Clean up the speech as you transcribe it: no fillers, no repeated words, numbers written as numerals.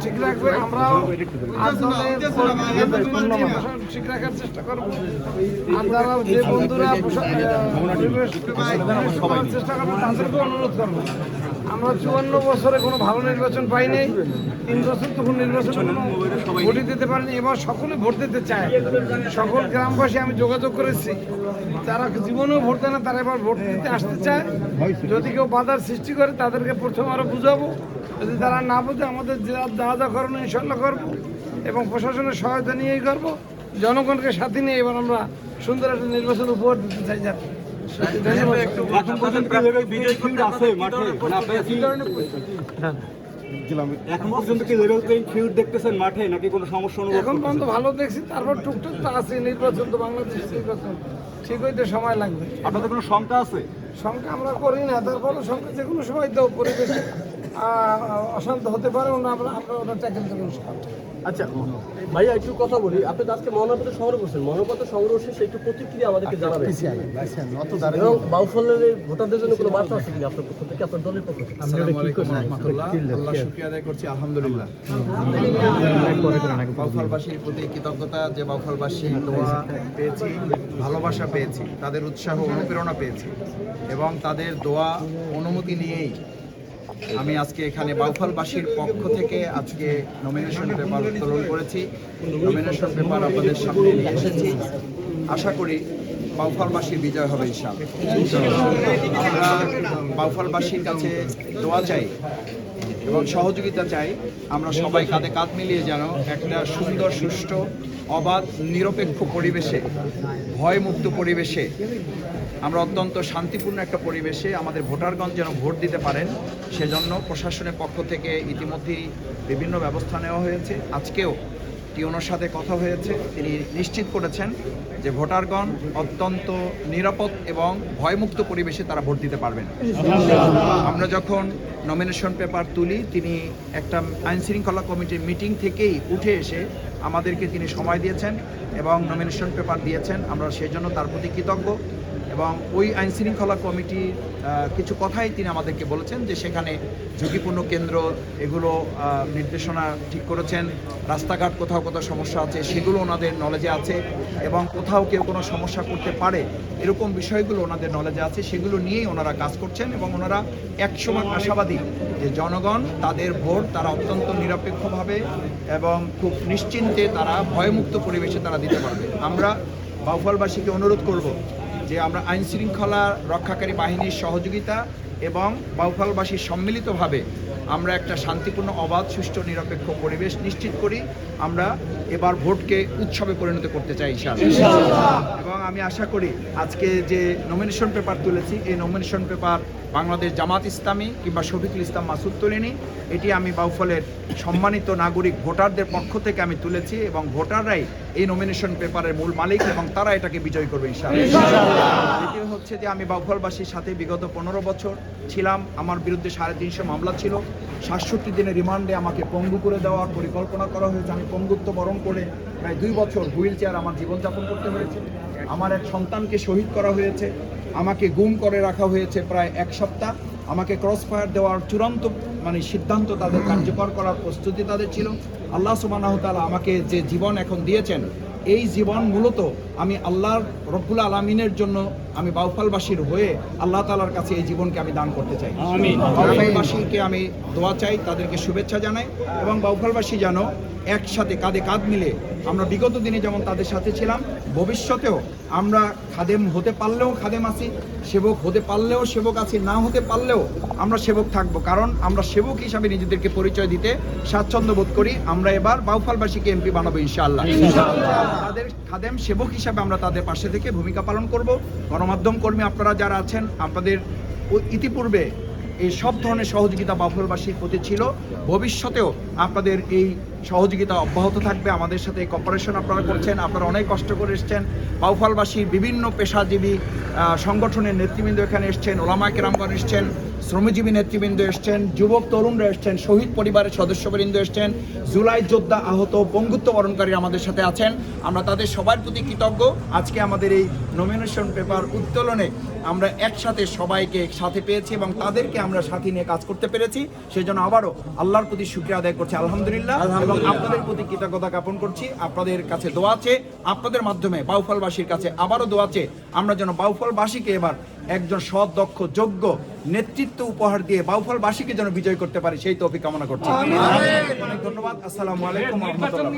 ঠিক রাখবে, আমরাও ঠিক রাখার চেষ্টা করবো। আর যারা যে বন্ধুরা চেষ্টা করবো তাদেরকে অনুরোধ করবো, আমরা 54 বছরে কোনো ভালো নির্বাচন পাই নাই, 3 বছর তখন নির্বাচন ভোটই দিতে পারেনি। এবার সকলে ভোট দিতে চায়, সকল গ্রামবাসী আমি যোগাযোগ করেছি, যারা জীবনেও ভোট দেয় না তারা এবার ভোট দিতে আসতে চায়। যদি কেউ বাধার সৃষ্টি করে তাদেরকে প্রথম আরো বুঝাবো, যদি তারা না বোঝে আমাদের যা যা করণো ইনশাল্লাহ করবো এবং প্রশাসনের সহায়তা নিয়েই করবো। জনগণকে সাথে নিয়ে এবার আমরা সুন্দর একটা নির্বাচন উপহার দিতে চাই। যাতে এখন পর্যন্ত কি লেভেল প্লেইং ফিল্ড দেখতেছেন মাঠে, নাকি কোনো সমস্যা অনুভব? এখন পর্যন্ত ভালো দেখছি, তারপর টুকটাক তো আছে। নির্বাচন তো বাংলাদেশ নির্বাচন ঠিক হইতে সময় লাগবে। আপনাদের কোনো শঙ্কা আছে? শঙ্কা আমরা করি না, তারপরে শঙ্কা যে কোনো সময় তো পরিবেশে অশান্ত হতে পারে, আমরা ওটা ট্যাকেল দেবো। আচ্ছা ভাইয়া, একটু কথা বলি। আপনি তো আজকে মনোনয়নপত্র সংগ্রহ করছেন, মনোনয়নপত্র সংগ্রহ শেষে একটু প্রতিক্রিয়া আমাদেরকে জানাবেন। এবং বাউফলের ভোটারদের জন্য কোনো বার্তা আছে কিনা আপনার পক্ষ থেকে, আপনার দলের পক্ষ থেকে? আল্লাহ শুকরিয়া আদায় করছি, আলহামদুলিল্লাহ। বাউফলবাসীর প্রতি কৃতজ্ঞতা যে বাউফলবাসী দোয়া পেয়েছি, ভালোবাসা পেয়েছি, তাদের উৎসাহ অনুপ্রেরণা পেয়েছি এবং তাদের দোয়া অনুমতি নিয়েই আমি আজকে এখানে বাউফলবাসীর পক্ষ থেকে আজকে নমিনেশন পেপার উত্তোলন করেছি। নমিনেশন পেপার আপনাদের সামনে নিয়ে এসেছি। আশা করি বাউফলবাসীর বিজয় হবে ইনশাআল্লাহ। আমরা বাউফলবাসীর কাছে দোয়া চাই এবং সহযোগিতা চাই। আমরা সবাই কাঁধে কাঁধ মিলিয়ে যেন একটা সুন্দর, সুষ্ঠু, অবাধ, নিরপেক্ষ পরিবেশে, ভয়মুক্ত পরিবেশে, আমরা অত্যন্ত শান্তিপূর্ণ একটা পরিবেশে আমাদের ভোটারগণ যেন ভোট দিতে পারেন, সেজন্য প্রশাসনের পক্ষ থেকে ইতিমধ্যেই বিভিন্ন ব্যবস্থা নেওয়া হয়েছে। আজকেও টিওনোর সাথে কথা হয়েছে, তিনি নিশ্চিত করেছেন যে ভোটারগণ অত্যন্ত নিরাপদ এবং ভয়মুক্ত পরিবেশে তারা ভোট দিতে পারবেন। আমরা যখন নমিনেশন পেপার তুলি, তিনি একটা আইনশৃঙ্খলা কমিটির মিটিং থেকেই উঠে এসে আমাদেরকে তিনি সময় দিয়েছেন এবং নমিনেশন পেপার দিয়েছেন। আমরা সেই জন্য তার প্রতি কৃতজ্ঞ। এবং ওই আইনশৃঙ্খলা কমিটির কিছু কথাই তিনি আমাদেরকে বলেছেন যে সেখানে ঝুঁকিপূর্ণ কেন্দ্র এগুলো নির্দেশনা ঠিক করেছেন। রাস্তাঘাট কোথাও কোথাও সমস্যা আছে সেগুলো ওনাদের নলেজে আছে এবং কোথাও কেউ কোনো সমস্যা করতে পারে এরকম বিষয়গুলো ওনাদের নলেজে আছে, সেগুলো নিয়েই ওনারা কাজ করছেন এবং ওনারা একসময় আশাবাদী যে জনগণ তাদের ভোট তারা অত্যন্ত নিরপেক্ষভাবে এবং খুব নিশ্চিন্তে তারা ভয়মুক্ত পরিবেশে তারা দিতে পারবে। আমরা বাউফলবাসীকে অনুরোধ করব যে আমরা আইন শৃঙ্খলা রক্ষাকারী বাহিনীর সহযোগিতা এবং বাউফলবাসীর সম্মিলিতভাবে আমরা একটা শান্তিপূর্ণ, অবাধ, সুষ্ঠু, নিরপেক্ষ পরিবেশ নিশ্চিত করি। আমরা এবার ভোটকে উৎসবে পরিণত করতে চাই ইনশাআল্লাহ। এবং আমি আশা করি আজকে যে নমিনেশন পেপার তুলেছি, এই নমিনেশন পেপার বাংলাদেশ জামাত ইসলামী কিংবা শফিকুল ইসলাম মাসুদ তুলেনি, এটি আমি বাউফলের সম্মানিত নাগরিক ভোটারদের পক্ষ থেকে আমি তুলেছি এবং ভোটাররাই এই নমিনেশন পেপারের মূল মালিক এবং তারা এটাকে বিজয় করবে ইনশাআল্লাহ। দ্বিতীয় হচ্ছে যে আমি বাউফলবাসীর সাথে বিগত 15 বছর ছিলাম। আমার বিরুদ্ধে 350 মামলা ছিল। 67 দিনের রিমান্ডে আমাকে পঙ্গু করে দেওয়ার পরিকল্পনা করা হয়েছে। আমি পঙ্গুত্ব বরণ করে প্রায় 2 বছর হুইল চেয়ার আমার জীবনযাপন করতে হয়েছে। আমার এক সন্তানকে শহীদ করা হয়েছে। আমাকে গুম করে রাখা হয়েছে প্রায় 1 সপ্তাহ। আমাকে ক্রস ফায়ার দেওয়ার চূড়ান্ত সিদ্ধান্ত তাদের কার্যকর করার প্রস্তুতি তাদের ছিল। আল্লাহ সুবহানাহু ওয়া তাআলা আমাকে যে জীবন এখন দিয়েছেন, এই জীবন মূলত আমি আল্লাহর রব্বুল আলামিনের জন্য আমি বাউফলবাসীর হয়ে আল্লাহ তাআলার কাছে এই জীবনকে আমি দান করতে চাই। বাউফলবাসীকে আমি দোয়া চাই, তাদেরকে শুভেচ্ছা জানাই এবং বাউফলবাসী যেন একসাথে কাঁধে কাঁধ মিলে আমরা বিগত দিনে যেমন তাদের সাথে ছিলাম, ভবিষ্যতেও আমরা খাদেম হতে পারলেও খাদেম আছি, সেবক হতে পারলেও সেবক আছি, না হতে পারলেও আমরা সেবক থাকবো। কারণ আমরা সেবক হিসাবে নিজেদেরকে পরিচয় দিতে স্বাচ্ছন্দ্য বোধ করি। আমরা এবার বাউফলবাসীকে এমপি বানাবো ইনশাআল্লাহ। তাদের খাদেম সেবক হিসাবে আমরা তাদের পাশে থেকে ভূমিকা পালন করব। গণমাধ্যম কর্মী আপনারা যারা আছেন, আপনাদের ইতিপূর্বে এই সব ধরনের সহযোগিতা বাউফলবাসীর প্রতি ছিল, ভবিষ্যতেও আপনাদের এই সহযোগিতা অব্যাহত থাকবে। আমাদের সাথে কপারেশন আপনারা করছেন, আপনারা অনেক কষ্ট করে এসছেন। বাউফলবাসীর বিভিন্ন পেশাজীবী সংগঠনের নেতৃবৃন্দ এখানে এসছেন, ওলামায়ে কেরামগণ এসছেন, শ্রমজীবী নেতৃবৃন্দ এসছেন, যুবক তরুণরা এসছেন, শহীদ পরিবারের সদস্যবৃন্দ এসছেন, জুলাই যোদ্ধা আহত পঙ্গুত্ব বরণকারী আমাদের সাথে আছেন। আমরা তাদের সবার প্রতি কৃতজ্ঞ। আজকে আমাদের এই নমিনেশন পেপার উত্তোলনে আমরা একসাথে সবাইকে সাথে পেয়েছি এবং তাদেরকে আমরা সাথে নিয়ে কাজ করতে পেরেছি। সেজন্য আবারও আল্লাহর প্রতি শুকরিয়া আদায় করছি, আলহামদুলিল্লাহ। এবং আপনাদের প্রতি কৃতজ্ঞতা জ্ঞাপন করছি। আপনাদের কাছে দোয়া আছে, আপনাদের মাধ্যমে বাউফলবাসীর কাছে আবারও দোয়া আছে, আমরা যেন বাউফলবাসীকে এবার একজন সৎ, দক্ষ, যোগ্য নেতৃত্ব উপহার দিয়ে বাউফলবাসীকে যেন বিজয় করতে পারি, সেই তৌফিক কামনা করছি। অনেক ধন্যবাদ। আসসালামু আলাইকুম ওয়া রাহমাতুল্লাহ।